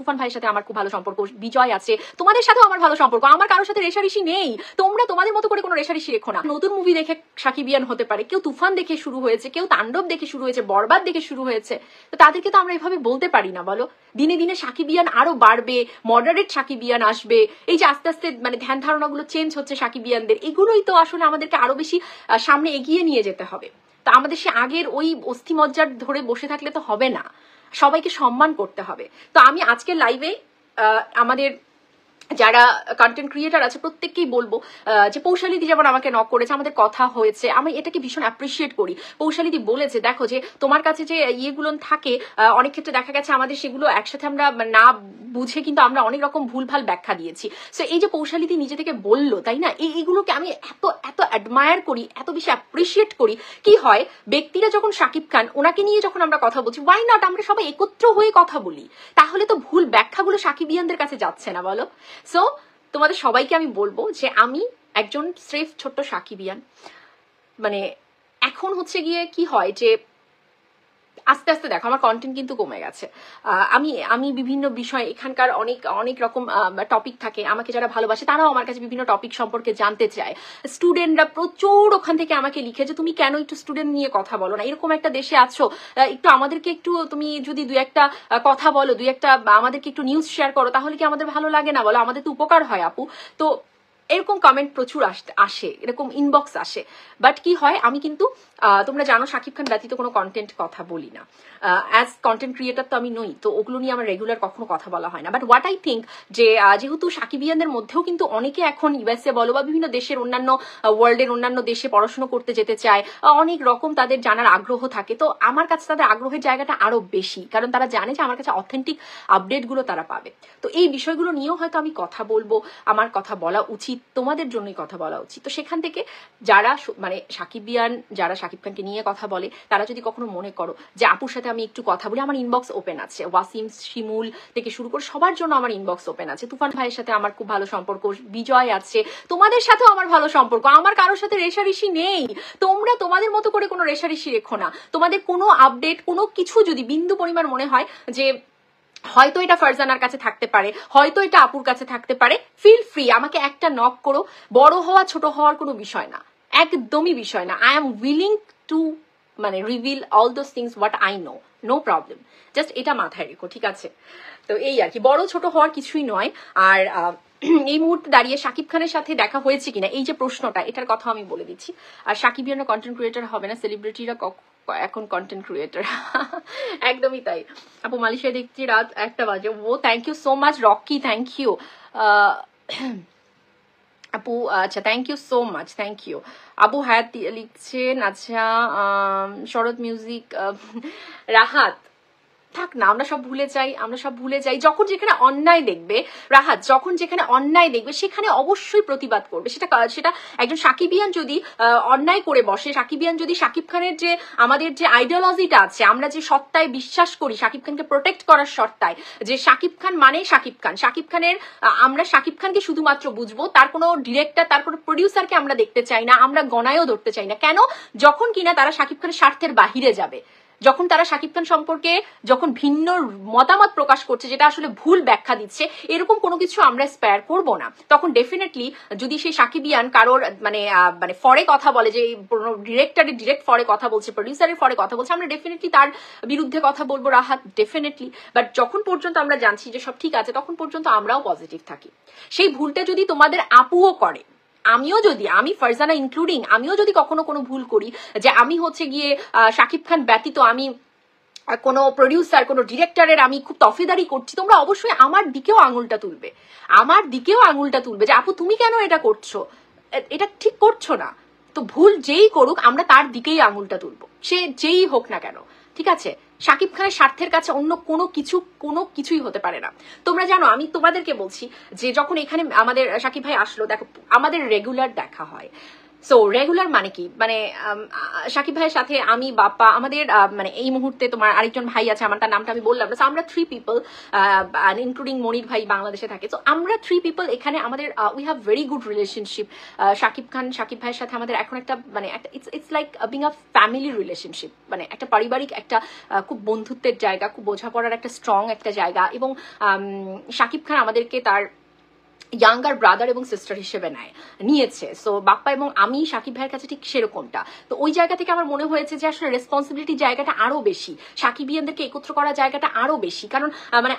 তুফান ভাইয়ের সাথে আমার খুব ভালো সম্পর্ক, বিজয় আছে, তোমাদের সাথেও আমার ভালো সম্পর্ক, আমার কারোর সাথে রেশারেশি নেই। তোমরা তোমাদের মতো করে কোনো রেশারেশি রেখো না। নতুন মুভি দেখে সাকিবিয়ান হতে পারে, কেউ তুফান দেখে শুরু হয়েছে, কেউ তাণ্ডব দেখে শুরু হয়েছে, বরবাদ দেখে শুরু হয়েছে, তো তাদেরকে তো আমরা এভাবে বলতে পারি না বলো। দিনে দিনে সাকিবিয়ান আরো বাড়বে, মডারেট সাকিবিয়ান আসবে, এই যে আস্তে আস্তে মানে ধ্যান ধারণাগুলো চেঞ্জ হচ্ছে সাকিবিয়ানদের, এগুলোই তো আসলে আমাদেরকে আরো বেশি সামনে এগিয়ে নিয়ে যেতে হবে। তা আমাদের সে আগের ওই অস্থিমজ্জার ধরে বসে থাকলে তো হবে না, সবাইকে সম্মান করতে হবে। তো আমি আজকের লাইভে আমাদের যারা কন্টেন্ট ক্রিয়েটার আছে প্রত্যেককেই বলবো যে পৌশালিদি যেমন আমাকে নক করেছে, আমাদের কথা হয়েছে, আমি এটাকে ভীষণ অ্যাপ্রিসিয়েট করি। পৌশালিদি বলেছে দেখো যে তোমার কাছে যে ইয়েগুলো থাকে অনেক ক্ষেত্রে দেখা গেছে আমাদের সেগুলো একসাথে আমরা না বুঝে কিন্তু আমরা অনেক রকম ভুলভাল ব্যাখ্যা দিয়েছি। সো এই যে পৌশালিদি নিজে থেকে বললো, তাই না, এইগুলোকে আমি এত এত অ্যাডমায়ার করি, এত বেশি অ্যাপ্রিসিয়েট করি। কি হয় ব্যক্তিরা যখন শাকিব খান ওনাকে নিয়ে যখন আমরা কথা বলছি, ওয়াই নট আমরা সবাই একত্র হয়ে কথা বলি, তাহলে তো ভুল ব্যাখ্যাগুলো সাকিবিয়ানদের কাছে যাচ্ছে না বলো। সো তোমাদের সবাইকে আমি বলবো যে আমি একজন স্রেফ ছোট্ট সাকিবিয়ান। মানে এখন হচ্ছে গিয়ে কি হয় যে আস্তে আস্তে দেখো আমার কন্টেন্ট কিন্তু কমে গেছে। আমি বিভিন্ন বিষয় এখানকার অনেক রকম টপিক থাকে, আমাকে যারা ভালোবাসে তারাও আমার কাছে বিভিন্ন টপিক সম্পর্কে জানতে চায়। স্টুডেন্টরা প্রচুর ওখান থেকে আমাকে লিখে যে তুমি কেন একটু স্টুডেন্ট নিয়ে কথা বলো না, এরকম একটা দেশে আছো, একটু আমাদেরকে একটু তুমি যদি দুই একটা কথা বলো, দুই একটা আমাদেরকে একটু নিউজ শেয়ার করো, তাহলে কি আমাদের ভালো লাগে না বলো, আমাদের তো উপকার হয় আপু। তো এরকম কমেন্ট প্রচুর আসে, এরকম ইনবক্স আসে। বাট কি হয় আমি কিন্তু তোমরা জানো শাকিব খান ব্যতীত কোনো কন্টেন্ট কথা বলি না। অ্যাজ কন্টেন্ট ক্রিয়েটার তো আমি নই, তো ওগুলো নিয়ে আমার রেগুলার কখনো কথা বলা হয় না। বাট হোয়াট আই থিঙ্ক যে যেহেতু সাকিবিয়ানদের মধ্যেও কিন্তু অনেকে এখন ইউএসএ বলো বা বিভিন্ন দেশের অন্যান্য ওয়ার্ল্ডের অন্যান্য দেশে পড়াশোনা করতে যেতে চায়, অনেক রকম তাদের জানার আগ্রহ থাকে। তো আমার কাছে তাদের আগ্রহের জায়গাটা আরো বেশি, কারণ তারা জানে যে আমার কাছে অথেন্টিক আপডেটগুলো তারা পাবে। তো এই বিষয়গুলো নিয়েও হয়তো আমি কথা বলবো, আমার কথা বলা উচিত, তোমাদের জন্যই কথা বলা উচিত। তো সেখান থেকে যারা মানে সাকিবিয়ান যারা শাকিব খানকে নিয়ে কথা বলে, তারা যদি কখনো মনে করো যে আপুর সাথে আমি একটু কথা বলি, আমার ইনবক্স ওপেন আছে, ওয়াসিম শিমুল থেকে শুরু করে সবার জন্য আমার ইনবক্স ওপেন আছে। তুফান ভাইয়ের সাথে আমার খুব ভালো সম্পর্ক, বিজয় আছে, তোমাদের সাথেও আমার ভালো সম্পর্ক, আমার কারোর সাথে রেশারেশি নেই। তোমরা তোমাদের মতো করে কোনো রেশারেশি রেখো না। তোমাদের কোনো আপডেট কোনো কিছু যদি বিন্দু পরিমাণ মনে হয় যে হয়তো এটা ফারজানার কাছে থাকতে পারে, হয়তো এটা আপুর কাছে থাকতে পারে, ফিল ফ্রি আমাকে একটা নক করো। বড় হওয়া ছোট হওয়ার কোনো বিষয় না, একদমই বিষয় না। আই এম উইলিং টু মানে reveal all those things what I know, no problem. Just এটা মাথায় রেখো, ঠিক আছে? তো এই আর কি, বড় ছোট হওয়ার কিছুই নয়। আর এই মুহূর্তে দাঁড়িয়ে শাকিব খানের সাথে দেখা হয়েছে কিনা এই যে প্রশ্নটা, এটার কথা আমি বলে দিচ্ছি। আর সাকিবিয়ানরা কন্টেন্ট ক্রিয়েটার হবে না, সেলিব্রিটিরা এখন কন্টেন্ট ক্রিয়েটার। একদমই তাই। আপু মালয়েশিয়া দেখছি রাত 1টা বাজে। ও thank you so much Rocky, thank you আপু। আচ্ছা thank you so much, thank you. Abu Hayat লিখছেন, আচ্ছা শরৎ মিউজিক, রাহাত থাক না, আমরা সব ভুলে যাই, আমরা সব ভুলে যাই। যখন যেখানে অন্যায় দেখবে রাহাত, যখন যেখানে অন্যায় দেখবে সেখানে অবশ্যই প্রতিবাদ করবে। সেটা একজন সাকিবিয়ান যদি অন্যায় করে বসে, সাকিবিয়ান যদি শাকিব খানের যে আমাদের যে আইডিওলজিটা আছে, আমরা যে সত্তায় বিশ্বাস করি, শাকিব খানকে প্রোটেক্ট করার সত্তায়, যে শাকিব খান মানে শাকিব খান, শাকিব খানের আমরা শাকিব খানকে শুধুমাত্র বুঝবো, তার কোনো ডিরেক্টর তার কোনো প্রডিউসারকে আমরা দেখতে চাই না, আমরা গণায়ও ধরতে চাই না। কেন? যখন কিনা তারা শাকিব খানের স্বার্থের বাহিরে যাবে, যখন তারা শাকিব খান সম্পর্কে যখন ভিন্ন মতামত প্রকাশ করছে, যেটা আসলে ভুল ব্যাখ্যা দিচ্ছে, এরকম কোনো কিছু আমরা স্পেয়ার করব না। তখন ডেফিনেটলি যদি সেই সাকিবিয়ান কারোর মানে ফরে কথা বলে, যে ডিরেক্টরের ডিরেক্ট ফরে কথা বলছে, প্রডিউসারের ফরে কথা বলছে, আমরা ডেফিনেটলি তার বিরুদ্ধে কথা বলবো রাহাত, ডেফিনেটলি। বাট যখন পর্যন্ত আমরা জানছি যে সব ঠিক আছে, তখন পর্যন্ত আমরাও পজিটিভ থাকি। সেই ভুলটা যদি তোমাদের আপুও করে, আমি ফারজানা ইনক্লুডিং, আমিও যদি কখনো কোনো ভুল করি, যে আমি হচ্ছে গিয়ে শাকিব খান ব্যতীত আমি কোনো প্রডিউসার কোনো ডিরেক্টরের আমি খুব তফেদারি করছি, তোমরা অবশ্যই আমার দিকেও আঙুলটা তুলবে, আমার দিকেও আঙুলটা তুলবে যে আপু তুমি কেন এটা করছো, এটা ঠিক করছো না। তো ভুল যেই করুক আমরা তার দিকেই আঙুলটা তুলবো, সে যেই হোক না কেন, ঠিক আছে? শাকিব খানের স্বার্থের কাছে অন্য কোনো কিছুই হতে পারে না। তোমরা জানো, আমি তোমাদেরকে বলছি যে যখন এখানে আমাদের শাকিব ভাই আসলো, দেখো আমাদের রেগুলার দেখা হয়, সো রেগুলার মানে কি, মানে সাকিব ভাইয়ের সাথে আমি, বাপ্পা, আমাদের মানে এই মুহূর্তে তোমার আরেকজন ভাই আছে, আমার তার নামটা আমি বললাম না, আমরা 3 পিপল ইনক্লুডিং মনির ভাই বাংলাদেশে থাকে। তো আমরা 3 পিপল এখানে, আমাদের we have very good relationship. Sakib ভাইয়ের সাথে আমাদের এখন একটা মানে একটা it's like being a family relationship, মানে একটা পারিবারিক একটা খুব বন্ধুত্বের জায়গা, খুব বোঝাপড়ার একটা স্ট্রং একটা জায়গা। এবং সাকিব খান আমাদেরকে তার ইয়াঙ্গার ব্রাদার এবং সিস্টার হিসেবে নিয়েছে। সো বাপ্পা এবং আমি সাকিব ভাইয়ের কাছে ঠিক সেরকমটা। তো ওই জায়গা থেকে আমার মনে হয়েছে যে আসলে রেসপন্সিবিলিটি জায়গাটা আরো বেশি, সাকিবিয়ানদেরকে একত্র করার জায়গাটা আরো বেশি। কারণ মানে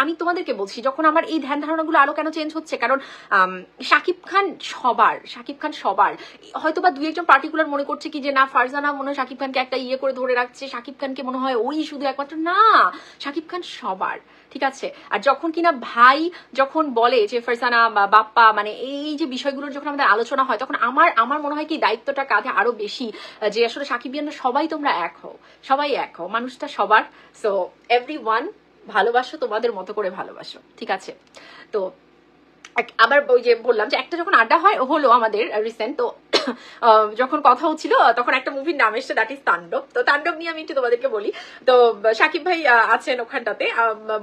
আমি তোমাদেরকে বলছি, যখন আমার এই ধ্যান ধারণাগুলো আরো কেন চেঞ্জ হচ্ছে, কারণ সাকিব খান সবার হয়তো বা 2-1জন পার্টিকুলার মনে করছে কি যে না, ফারজানা মনে হয় সাকিব খানকে একটা ইয়ে করে ধরে রাখছে, সাকিব খানকে মনে হয় ওই শুধু একমাত্র, না, সাকিব খান সবার, ঠিক আছে। আর যখন কিনা ভাই যখন বলে যে ফারজানা বা বাপ্পা, মানে এই যে বিষয়গুলোর যখন আমাদের আলোচনা হয়, তখন আমার মনে হয় কি দায়িত্বটা কাঁধে আরো বেশি, যে আসলে সাকিবিয়ানরা সবাই তোমরা এক হও, সবাই এক হও, মানুষটা সবার। সো এভরিওয়ান ভালোবাসো, তোমাদের মতো করে ভালোবাসো, ঠিক আছে। তো আবার ওই যে বললাম যে একটা যখন আড্ডা হলো আমাদের রিসেন্ট, তো যখন কথা হচ্ছিল তখন একটা মুভির নাম এসছে, দ্যাট ইজ তাণ্ডব। তো তাণ্ডব নিয়ে আমি একটু তোমাদেরকে বলি। তো সাকিব ভাই আছেন ওখানটাতে,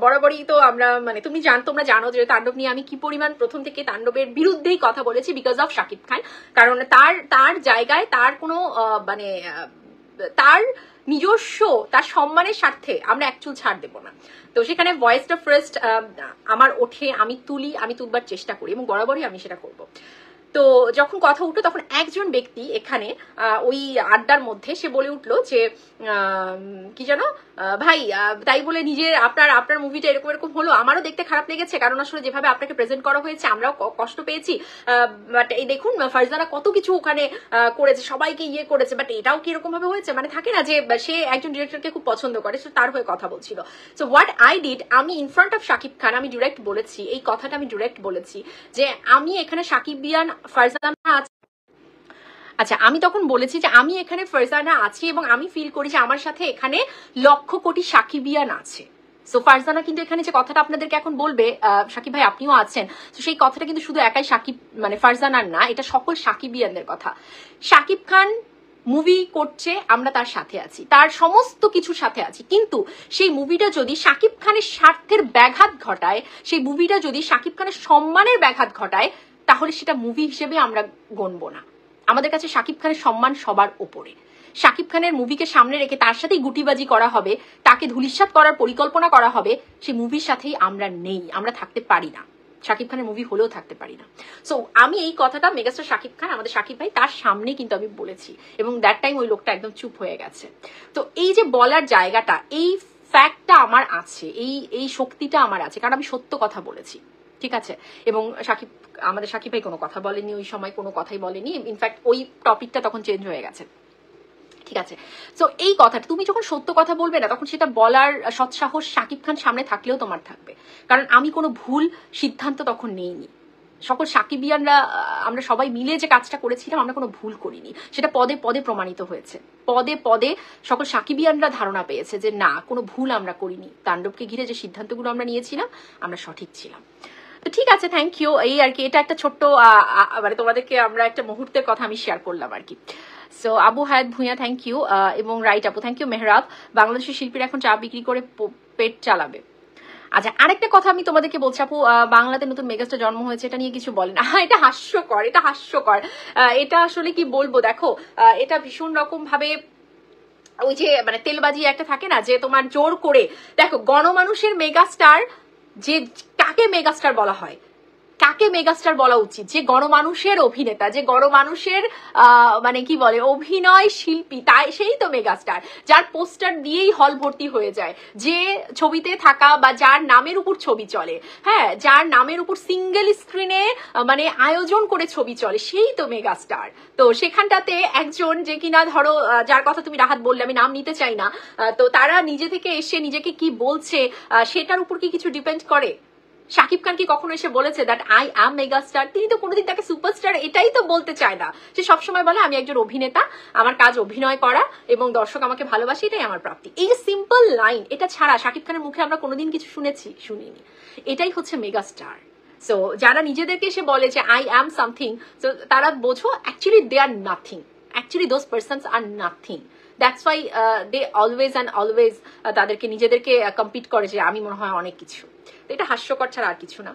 বরাবরই তো আমরা মানে তোমরা জানো যে তাণ্ডব নিয়ে আমি কি পরিমাণ প্রথম থেকে তাণ্ডবের বিরুদ্ধেই কথা বলেছি, বিকজ অফ সাকিব খান। কারণ তার জায়গায় তার কোনো মানে তার নিজস্ব, তার সম্মানের স্বার্থে আমরা একচুল ছাড় দেবো না। তো সেখানে ভয়েসটা ফার্স্ট আমার ওঠে, আমি তুলবার চেষ্টা করি এবং বরাবরই আমি সেটা করব। তো যখন কথা উঠলো তখন একজন ব্যক্তি এখানে ওই আড্ডার মধ্যে সে বলে উঠলো যে কি জানো ভাই, তাই বলে নিজের আপনার মুভিটা এরকম হলো, আমারও দেখতে খারাপ লেগেছে, কারণ আসলে যেভাবে আপনাকে প্রেজেন্ট করা হয়েছে আমরাও কষ্ট পেয়েছি। বাট এই দেখুন ফারজানা কত কিছু ওখানে করেছে, সবাইকে ইয়ে করেছে, বাট এটাও কি এরকম ভাবে হয়েছে, মানে থাকে না যে সে একজন ডিরেক্টরকে খুব পছন্দ করে, সে তার হয়ে কথা বলছিল। সো হোয়াট আই ডিড, আমি in front of Shakib Khan আমি ডিরেক্ট বলেছি, এই কথাটা আমি ডিরেক্ট বলেছি যে আমি এখানে সাকিবিয়ান ফারজানা আছে। আচ্ছা, আমি তখন বলেছি যে আমি এখানে ফারজানা আছি এবং আমি ফিল করি যে আমার সাথে এখানে লক্ষ কোটি সাকিবিয়ান আছে। সো ফারজানা কিন্তু এখানে যে কথাটা আপনাদেরকে এখন বলবে, সাকিব ভাই আপনিও আছেন, তো সেই কথাটা কিন্তু শুধু একাই সাকিব মানে ফারজানার না, এটা সকল সাকিবিয়ানদের কথা। সাকিব খান মুভি করছে, আমরা তার সাথে আছি, তার সমস্ত কিছুর সাথে আছি, কিন্তু সেই মুভিটা যদি সাকিব খানের স্বার্থের ব্যাঘাত ঘটায়, সেই মুভিটা যদি সাকিব খানের সম্মানের ব্যাঘাত ঘটায়, তাহলে সেটা মুভি হিসেবে আমরা গণবো না। আমাদের কাছে সাকিব খানের সম্মান সবার ওপরে। সাকিব খানের মুভিকে সামনে রেখে তার সাথেই গুটিবাজি করা হবে, তাকে ধূলিসাৎ করার পরিকল্পনা করা হবে, সেই মুভির সাথেই আমরা নেই, আমরা থাকতে পারি না, সাকিব খানের মুভি হলেও থাকতে পারি না। সো আমি এই কথাটা মেগাস্টার সাকিব খান, আমাদের সাকিব ভাই, তার সামনে কিন্তু আমি বলেছি এবং দ্যাট টাইম ওই লোকটা একদম চুপ হয়ে গেছে। তো এই যে বলার জায়গাটা, এই ফ্যাক্টটা আমার আছে, এই শক্তিটা আমার আছে, কারণ আমি সত্য কথা বলেছি, ঠিক আছে। এবং আমাদের সাকিব ভাই কোনো কথা বলেনি, ওই সময় কোনো কথাই বলেনি, ইনফ্যাক্ট ওই টপিকটা তখন চেঞ্জ হয়ে গেছে, ঠিক আছে। সো এই কথাটা তুমি যখন সত্য কথা বলবে না, তখন সেটা বলার সৎসাহস সাকিব খান সামনে থাকলেও তোমার থাকবে, কারণ আমি কোনো ভুল সিদ্ধান্ত তখন নেইনি। সকল সাকিবিয়ানরা আমরা সবাই মিলে যে কাজটা করেছিলাম, আমরা কোনো ভুল করিনি, সেটা পদে পদে প্রমাণিত হয়েছে, পদে পদে সকল সাকিবিয়ানরা ধারণা পেয়েছে যে না, কোনো ভুল আমরা করিনি, তাণ্ডবকে ঘিরে যে সিদ্ধান্তগুলো আমরা নিয়েছিলাম আমরা সঠিক ছিলাম। তো ঠিক আছে, থ্যাংক ইউ। এই আর কি, এটা একটা ছোট্ট মানে তোমাদেরকে আমরা একটা মুহূর্তের কথা আমি শেয়ার করলাম আর কি। সো আবু হায়াত ভুঁইয়া থ্যাংক ইউ, এবং রাইট আপু থ্যাংক ইউ। মেহরাব, বাংলাদেশের শিল্পীরা এখন চা বিক্রি করে পেট চালাবে। আচ্ছা, আরেকটা কথা আমি তোমাদেরকে বলছি আপু, বাংলাতে নতুন মেগাস্টার জন্ম হয়েছে, এটা নিয়ে কিছু বলেন। এটা হাস্যকর, এটা হাস্যকর, এটা আসলে কি বলবো, দেখো এটা ভীষণ রকম ভাবে ওই যে মানে তেলবাজি একটা থাকে না, যে তোমার জোর করে, দেখো গণমানুষের মেগাস্টার, যে কাকে মেগাস্টার বলা হয়, কাকে মেগাস্টার বলা উচিত, যে গণমানুষের অভিনেতা, যে গণমানুষের মানে কি বলে অভিনয় শিল্পী, তাই সেই তো মেগাস্টার, যার পোস্টার দিয়েই হল ভর্তি হয়ে যায়, যে ছবিতে থাকা বা যার নামের উপর ছবি চলে, হ্যাঁ, যার নামের উপর সিঙ্গেল স্ক্রিনে মানে আয়োজন করে ছবি চলে, সেই তো মেগাস্টার। তো সেখানটাতে একজন যে কিনা ধরো, যার কথা তুমি রাহাত বললে, আমি নাম নিতে চাই না, তো তারা নিজে থেকে এসে নিজেকে কি বলছে সেটার উপর কি কিছু ডিপেন্ড করে? শাকিব খান কি কখনো এসে বলেছে দ্যাট আই অ্যাম মেগাস্টার? তিনি তো কোনোদিন তাকে সুপারস্টার এটাই তো বলতে চায় না। সে সবসময় বলে আমি একজন অভিনেতা, আমার কাজ অভিনয় করা এবং দর্শক আমাকে ভালোবাসে, এটাই আমার প্রাপ্তি। এই যে সিম্পল লাইন, এটা ছাড়া শাকিব খানের মুখে আমরা কোনোদিন কিছু শুনিনি। এটাই হচ্ছে মেগাস্টার। সো যারা নিজেদেরকে এসে বলে যে আই অ্যাম সামথিং, তো তারা বোঝো actually they are nothing, actually those persons are nothing. That's why they always and always তাদেরকে নিজেদেরকে কম্পিট করে যে আমি মনে হয় অনেক কিছু। এটা হাস্যকর ছাড়া আর কিছু না।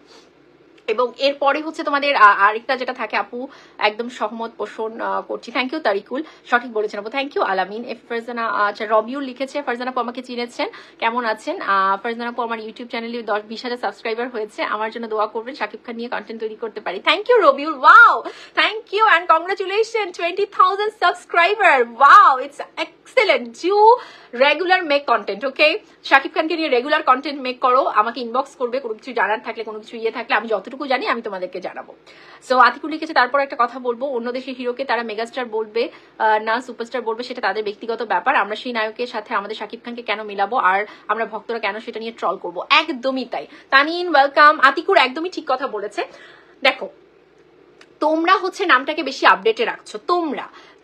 এবং এরপরে হচ্ছে তোমাদের আরেকটা যেটা থাকে, আপু একদম সহমত পোষণ করছি, থ্যাংক ইউ তারিকুল, সঠিক বলেছেন আপু, থ্যাংক ইউ আলামিন। ফারজানা, আচ্ছা রবিউল লিখেছে, ফারজানা আপু আমাকে চিনেছেন, কেমন আছেন? ফারজানা আপু আমার ইউটিউব চ্যানেলে 10-20 হাজার সাবস্ক্রাইবার হয়েছে, আমার জন্য দোয়া করবেন শাকিব খান নিয়ে কন্টেন্ট তৈরি করতে পারি। Thank you Robiul, wow thank you and congratulation 20,000 subscriber, wow it's excellent. Do regular make content, okay? Shakib খানকে নিয়ে রেগুলার কন্টেন্ট মেক করো, আমাকে ইনবক্স করবে কোনো কিছু জানার থাকলে, কোনো কিছু থাকলে, আমি যতটুকু জানি আমি তোমাদেরকে জানাবো। সো আতিকুল লিখেছে, তারপর একটা কথা বলবো, অন্য দেশের হিরোকে তারা মেগাস্টার বলবে না সুপারস্টার বলবে, সেটা তাদের ব্যক্তিগত ব্যাপার, আমরা সেই নায়কের সাথে আমাদের শাকিব খানকে কেন মিলাবো, আর আমরা ভক্তরা কেন সেটা নিয়ে ট্রল করবো? একদমই তাই। তানিন ওয়েলকাম। আতিকুর একদমই ঠিক কথা বলেছে। দেখো, তোমরা হচ্ছে নামটাকে বেশি আপডেটে রাখছো,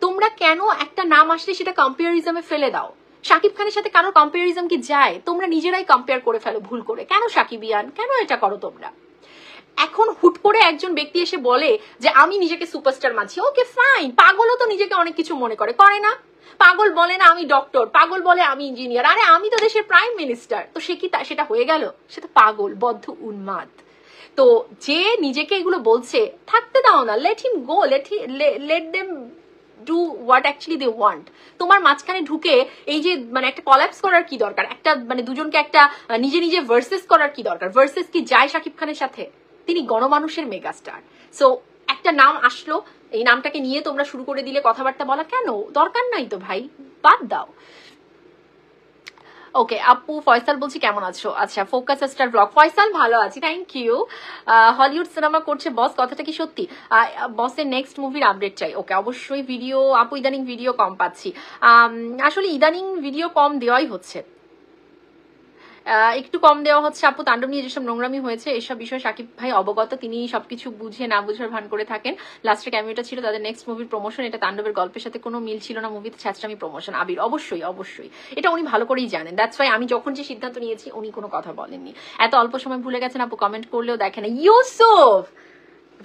তোমরা কেন একটা নাম আসলে সেটা কম্পেয়ারিজমে ফেলে দাও? শাকিব খানের সাথে কারোর কম্পেয়ারিজম কি যায়? তোমরা নিজেরাই কম্পেয়ার করে ফেলো ভুল করে। কেন সাকিবিয়ান, কেন এটা করো তোমরা? এখন হুট করে একজন ব্যক্তি এসে বলে যে আমি নিজেকে সুপারস্টার মানছি, ওকে ফাইন। পাগলও তো নিজেকে অনেক কিছু মনে করে না? পাগল বলে না আমি ডক্টর, পাগল বলে আমি ইঞ্জিনিয়ার, আরে আমি তো দেশের প্রাইম মিনিস্টার। তো সে কি সেটা হয়ে গেল? সেটা পাগল, বদ্ধ উন্মাদ। তো যে নিজেকে এগুলো বলছে, থাকতে দাও না, let him go, let them do what actually they want. তোমার মাঝখানে ঢুকে এই যে মানে একটা কলাপস করার কি দরকার? একটা মানে দুজনকে একটা নিজে নিজে ভার্সেস করার কি দরকার? ভার্সেস কি যায় শাকিব খানের সাথে? তিনি গণমানুষের মেগাস্টার। সো একটা নাম আসলো, এই নামটাকে নিয়ে তোমরা শুরু করে দিলে কথাবার্তা বলা, কেন? দরকার নাই তো ভাই, বাদ দাও। ওকে আপু, ফয়সাল বলছি কেমন আছো? আচ্ছা, ফোকাস স্টার ব্লগ, ফয়সাল ভালো আছি, থ্যাংক ইউ। হলিউড সিনেমা করছে বস, কথাটা কি সত্যি? বসের নেক্সট মুভির আপডেট চাই। ওকে, অবশ্যই ভিডিও, আপু ইদানিং ভিডিও কম পাচ্ছি। আসলে ইদানিং ভিডিও কম দেওয়াই হচ্ছে, একটু কম দেওয়া হচ্ছে আপু। তাণ্ডব নিয়ে যেসব নোংরামি হয়েছে এসব বিষয়ে শাকিব ভাই অবগত, তিনি সবকিছু বুঝে না বুঝার ভান করে থাকেন। লাস্টের ক্যামিওটা ছিল তাদের নেক্সট মুভির প্রমোশন, এটা তাণ্ডবের গল্পের সাথে কোনো মিল ছিল না, মুভিতে ছ্যাচরামি প্রমোশন। আবির, অবশ্যই অবশ্যই এটা উনি ভালো করেই জানেন, দ্যাটস ওয়াই আমি যখন যে সিদ্ধান্ত নিয়েছি উনি কোনো কথা বলেননি। এত অল্প সময় ভুলে গেছেন আপু, কমেন্ট করলেও দেখেন। ইউসুফ,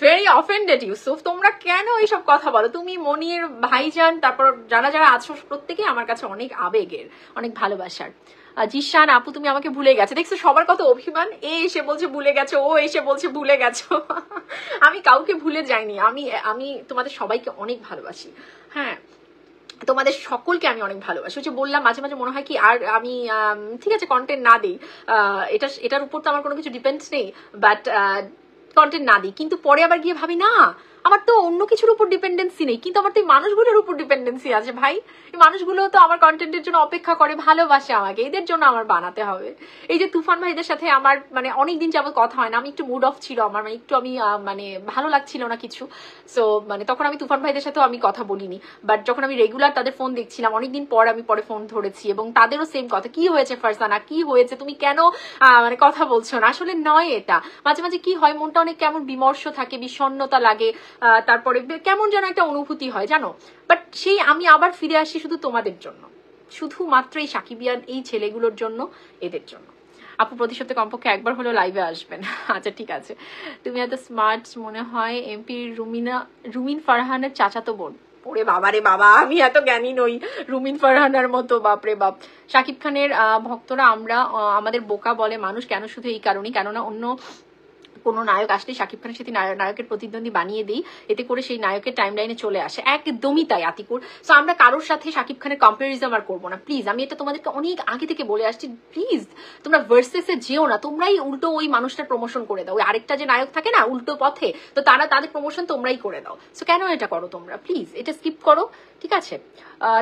ভেরি অফেন্ডেড ইউসুফ, তোমরা কেন এইসব কথা বলো? তুমি, মনির ভাইজান, তারপর যারা যারা আছো প্রত্যেকে আমার কাছে অনেক আবেগের, অনেক ভালোবাসার। জিশান আপু তুমি আমাকে ভুলে গেছে, দেখছো সবার কত অভিমান, এ এসে বলছে ভুলে গেছো, ও এসে বলছে ভুলে গেছো। আমি কাউকে ভুলে যাইনি, আমি তোমাদের সবাইকে অনেক ভালোবাসি। হ্যাঁ, তোমাদের সকলকে আমি অনেক ভালোবাসি। যে বললাম মাঝে মাঝে মনে হয় কি আর আমি ঠিক আছে কন্টেন্ট না দিই, এটার উপর তো আমার কোনো কিছু ডিপেন্ডস নেই, বাট কন্টেন্ট না দিই, কিন্তু পরে আবার গিয়ে ভাবি না আমার তো অন্য কিছুর উপর ডিপেন্ডেন্সি নেই, কিন্তু আমার তো এই মানুষগুলোর উপর ডিপেন্ডেন্সি আছে ভাই। এই মানুষগুলো তো আমার কন্টেন্টের জন্য অপেক্ষা করে, ভালোবাসে আমাকে, এদের জন্য আমার বানাতে হবে। এই যে তুফান ভাইদের সাথে আমার মানে অনেকদিন যাবত কথা হয় না, আমি একটু মুড অফ ছিল আমার, মানে একটু আমি মানে ভালো লাগছিল না কিছু, সো মানে তখন আমি তুফান ভাইদের সাথেও আমি কথা বলিনি, বাট যখন আমি রেগুলার তাদের ফোন দেখছিলাম অনেকদিন পর, আমি পরে ফোন ধরেছি এবং তাদেরও সেম কথা, কি হয়েছে ফারজানা, কি হয়েছে, তুমি কেন মানে কথা বলছো না? আসলে নয় এটা, মাঝে মাঝে কি হয় মনটা অনেক কেমন বিমর্ষ থাকে, বিষণ্ণতা লাগে, তারপরে কেমন যেন একটা অনুভূতি হয় জানো, বাট সেই আমি আবার ফিরে আসি শুধু তোমাদের জন্য, শুধুমাত্র এই সাকিবিয়ান এই ছেলেগুলোর জন্য, এদের জন্য। আপু প্রতি সপ্তাহে কমপক্ষে একবার হলো লাইভে আসবেন। আচ্ছা ঠিক আছে। তুমি এত স্মার্ট মনে হয় এমপি রুমিন ফারহানের চাচাতো বোন। ওরে বাবা রে বাবা, আমি এত জ্ঞানী নই রুমিন ফারহানার মতো, বাপরে বাপ। শাকিব খানের ভক্তরা আমরা আমাদের বোকা বলে মানুষ, কেন? শুধু এই কারণেই, কেননা অন্য কোনো নায়ক আসলে শাকিব খানের সাথে নায়কের প্রতিদ্বন্দ্বী বানিয়ে দিই, এতে করে সেই নায়কের টাইম লাইনে চলে আসে। একদমই তাই আতিকুর। সো আমরা কারোর সাথে শাকিব খানের কম্পারিজম আর করবো না প্লিজ, আমি এটা তোমাদেরকে অনেক আগে থেকে বলে আসছি, প্লিজ তোমরা ভার্সেসে যেও না, তোমরাই উল্টো ওই মানুষটার প্রমোশন করে দাও, ওই আরেকটা যে নায়ক থাকে না উল্টো পথে, তো তাদের প্রমোশন তোমরাই করে দাও। সো কেন এটা করো তোমরা? প্লিজ এটা স্কিপ করো, ঠিক আছে?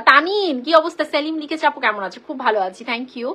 তানিন কি অবস্থা? সেলিম লিখেছে আপু কেমন আছে? খুব ভালো আছি, থ্যাংক ইউ।